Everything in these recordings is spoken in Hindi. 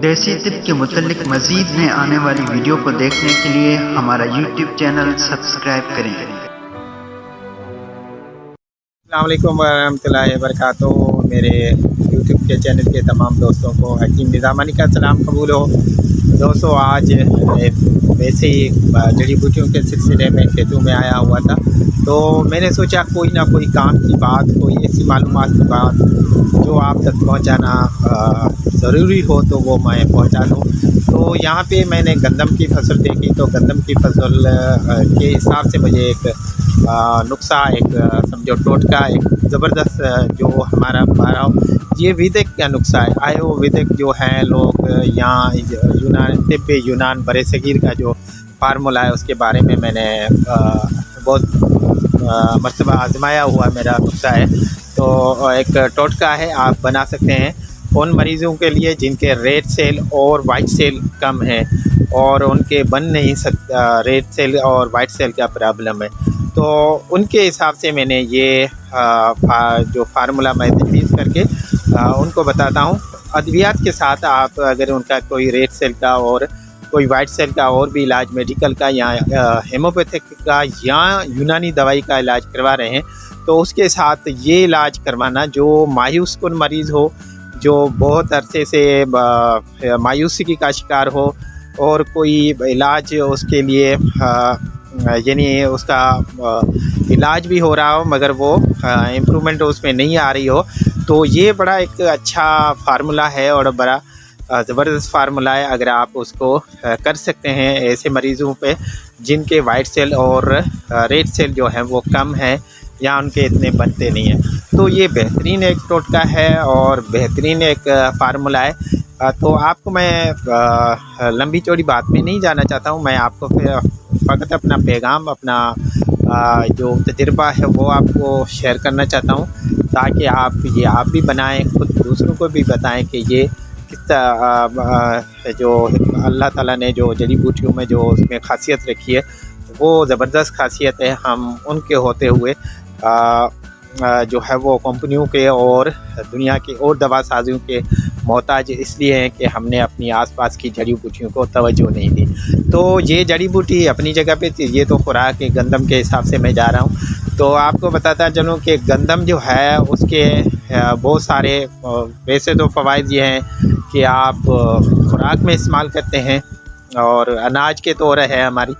देसी तिप के मुतल्लिक मज़ीद में आने वाली वीडियो को देखने के लिए हमारा YouTube चैनल सब्सक्राइब करें। अस्सलाम वालेकुम वरहमतुल्लाहि वबरकातुहू। मेरे YouTube के चैनल के तमाम दोस्तों को हकीम निज़ामानी का सलाम कबूल हो। दोस्तों, आज वैसे ही जड़ी बूटियों के सिलसिले में खेतों में आया हुआ था, तो मैंने सोचा कोई ना कोई काम की बात, कोई ऐसी मालूमात की बात जो आप तक पहुंचाना ज़रूरी हो तो वो मैं पहुंचा दूं। तो यहाँ पे मैंने गंदम की फसल देखी, तो गंदम की फसल के हिसाब से मुझे एक नुस्खा, एक समझो टोटका, एक ज़बरदस्त जो हमारा ये वैदिक का नुस्खा है। आयुर्वेदिक जो है लोग यहाँ तिब्ब यूनान बरसगीर का जो फार्मूला है उसके बारे में मैंने बहुत मरतबा आजमाया हुआ मेरा नुस्खा है। तो एक टोटका है, आप बना सकते हैं उन मरीज़ों के लिए जिनके रेड सेल और वाइट सेल कम है और उनके बन नहीं सकता, रेड सेल और वाइट सेल का प्रॉब्लम है। तो उनके हिसाब से मैंने ये जो फार्मूला मैं तजवीज़ करके उनको बताता हूँ। अद्वियात के साथ आप अगर उनका कोई रेड सेल का और कोई वाइट सेल का और भी इलाज मेडिकल का या हेमोपैथिक का या यूनानी दवाई का इलाज करवा रहे हैं, तो उसके साथ ये इलाज करवाना जो मायूस कुन मरीज़ हो, जो बहुत अरसे से मायूसी का शिकार हो और कोई इलाज उसके लिए यानी उसका इलाज भी हो रहा हो मगर वो इम्प्रूवमेंट उसमें नहीं आ रही हो, तो ये बड़ा एक अच्छा फार्मूला है और बड़ा ज़बरदस्त फार्मूला है। अगर आप उसको कर सकते हैं ऐसे मरीज़ों पे जिनके वाइट सेल और रेड सेल जो है वो कम है या उनके इतने बनते नहीं हैं, तो ये बेहतरीन एक टोटका है और बेहतरीन एक फार्मूला है। तो आपको मैं लंबी चौड़ी बात में नहीं जाना चाहता हूँ, मैं आपको फ़कत अपना पैगाम, अपना जो तजुर्बा है वो आपको शेयर करना चाहता हूँ, ताकि आप भी बनाएं, खुद दूसरों को भी बताएं कि ये किस जो अल्लाह ताला ने जो जड़ी बूटियों में जो उसमें खासियत रखी है वो ज़बरदस्त खासियत है। हम उनके होते हुए जो है वो कंपनियों के और दुनिया के और दवा साजियों के मोहताज इसलिए हैं कि हमने अपनी आसपास की जड़ी बूटियों को तवज्जो नहीं दी। तो ये जड़ी बूटी अपनी जगह पे थी, ये तो खुराक के गंदम के हिसाब से मैं जा रहा हूँ। तो आपको बताता चलूँ कि गंदम जो है उसके बहुत सारे वैसे तो फ़वाइद ये हैं कि आप खुराक में इस्तेमाल करते हैं और अनाज के तौर है हमारी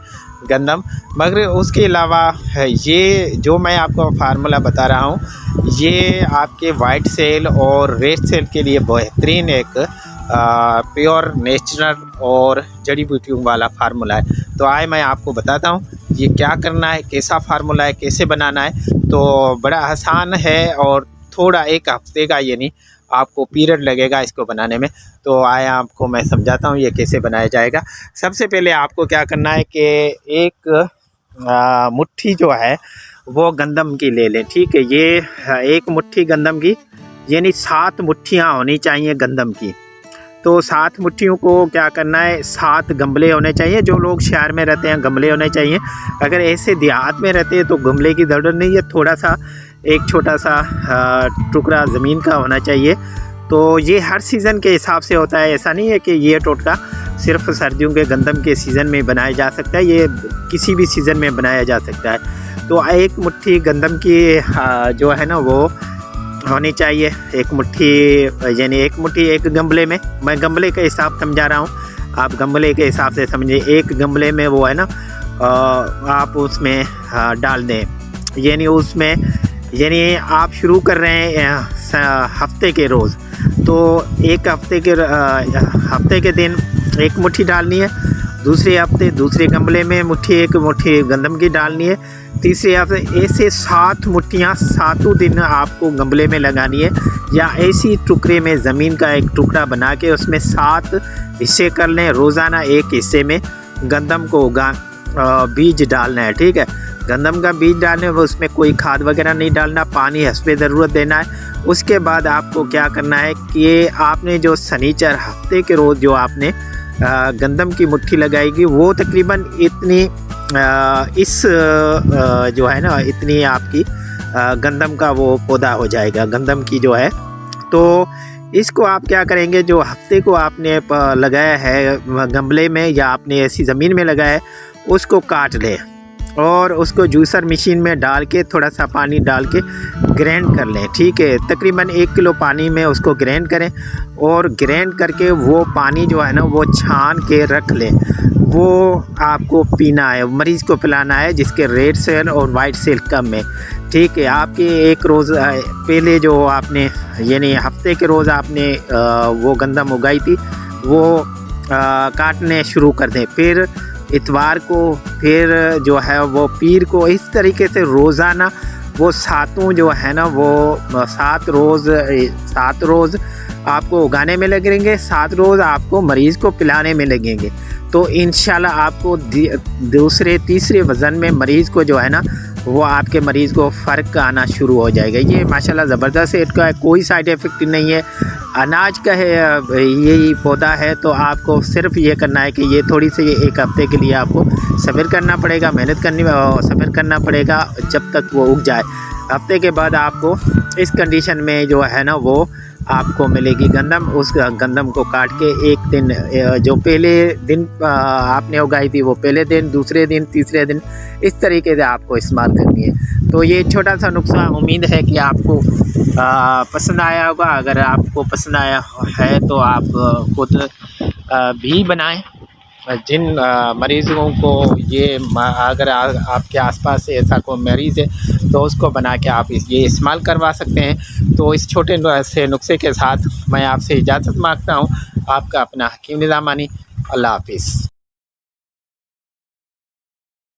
गंदम, मगर उसके अलावा ये जो मैं आपको फार्मूला बता रहा हूँ ये आपके वाइट सेल और रेड सेल के लिए बेहतरीन एक प्योर नेचुरल और जड़ी बूटियों वाला फार्मूला है। तो आए मैं आपको बताता हूँ ये क्या करना है, कैसा फार्मूला है, कैसे बनाना है। तो बड़ा आसान है और थोड़ा एक हफ्ते का यानी आपको पीरियड लगेगा इसको बनाने में। तो आए आपको मैं समझाता हूँ ये कैसे बनाया जाएगा। सबसे पहले आपको क्या करना है कि एक मुट्ठी जो है वो गंदम की ले लें, ठीक है। ये एक मुट्ठी गंदम की यानी 7 मुट्ठियाँ होनी चाहिए गंदम की। तो 7 मुट्ठियों को क्या करना है, 7 गमले होने चाहिए। जो लोग शहर में रहते हैं गमले होने चाहिए, अगर ऐसे देहात में रहते हैं तो गमले की ज़रूरत नहीं है, थोड़ा सा एक छोटा सा टुकड़ा ज़मीन का होना चाहिए। तो ये हर सीज़न के हिसाब से होता है, ऐसा नहीं है कि ये टोटका सिर्फ सर्दियों के गंदम के सीज़न में बनाया जा सकता है, ये किसी भी सीज़न में बनाया जा सकता है। तो एक मुट्ठी गंदम की जो है ना वो होनी चाहिए, एक मुट्ठी यानी एक मुट्ठी एक गमले में, मैं गमले के हिसाब समझा रहा हूँ, आप गमले के हिसाब से समझिए। एक गमले में वो है ना आप उसमें डाल दें, यानी उसमें यानी आप शुरू कर रहे हैं हफ्ते के रोज़, तो एक हफ्ते के दिन एक मुट्ठी डालनी है, दूसरे हफ्ते दूसरे गमले में एक मुट्ठी गंदम की डालनी है, तीसरे हफ्ते ऐसे 7 मुट्ठियाँ 7 दिन आपको गमले में लगानी है, या ऐसी टुकड़े में ज़मीन का एक टुकड़ा बना के उसमें 7 हिस्से कर लें। रोज़ाना एक हिस्से में गंदम को बीज डालना है, ठीक है। गंदम का बीज डालने में उसमें कोई खाद वगैरह नहीं डालना, पानी हस्बे ज़रूरत देना है। उसके बाद आपको क्या करना है कि आपने जो शनिचर हफ्ते के रोज़ जो आपने गंदम की मुट्ठी लगाएगी वो तकरीबन इतनी इस जो है ना इतनी आपकी गंदम का वो पौधा हो जाएगा गंदम की जो है। तो इसको आप क्या करेंगे, जो हफ्ते को आपने लगाया है गमले में या आपने ऐसी ज़मीन में लगाया है, उसको काट लें और उसको जूसर मशीन में डाल के थोड़ा सा पानी डाल के ग्राइंड कर लें। ठीक है, तकरीबन 1 किलो पानी में उसको ग्राइंड करें और ग्राइंड करके वो पानी जो है ना वो छान के रख लें। वो आपको पीना है, मरीज़ को पिलाना है जिसके रेड सेल और वाइट सेल कम है। ठीक है, आपके एक रोज़ पहले जो आपने यानी हफ्ते के रोज़ आपने वो गंदम उगाई थी वो काटने शुरू कर दें। फिर इतवार को, फिर जो है वो पीर को, इस तरीके से रोज़ाना वो सातों जो है ना वो 7 रोज़ आपको उगाने में लगेंगे, 7 रोज़ आपको मरीज़ को पिलाने में लगेंगे। तो इंशाल्लाह आपको दूसरे तीसरे वज़न में मरीज़ को जो है ना वो आपके मरीज़ को फ़र्क आना शुरू हो जाएगा। ये माशाल्लाह ज़बरदस्त है, इसका कोई साइड इफ़ेक्ट नहीं है। अनाज का है यही पौधा है, तो आपको सिर्फ ये करना है कि ये थोड़ी सी 1 हफ़्ते के लिए आपको सब्र करना पड़ेगा, मेहनत करनी सब्र करना पड़ेगा जब तक वो उग जाए। हफ्ते के बाद आपको इस कंडीशन में जो है ना वो आपको मिलेगी गंदम। उस गंदम को काट के एक दिन जो पहले दिन आपने उगाई थी वो पहले दिन, दूसरे दिन, तीसरे दिन, इस तरीके से आपको इस्तेमाल करनी है। तो ये छोटा सा नुस्खा, उम्मीद है कि आपको पसंद आया होगा। अगर आपको पसंद आया है तो आप खुद भी बनाएं। जिन मरीज़ों को ये अगर आपके आसपास से ऐसा कोई मरीज़ है तो उसको बना के आप ये इस्तेमाल करवा सकते हैं। तो इस छोटे से नुस्खे के साथ मैं आपसे इजाज़त मांगता हूँ। आपका अपना हकीम निज़ामानी। अल्लाह हाफ़िज़।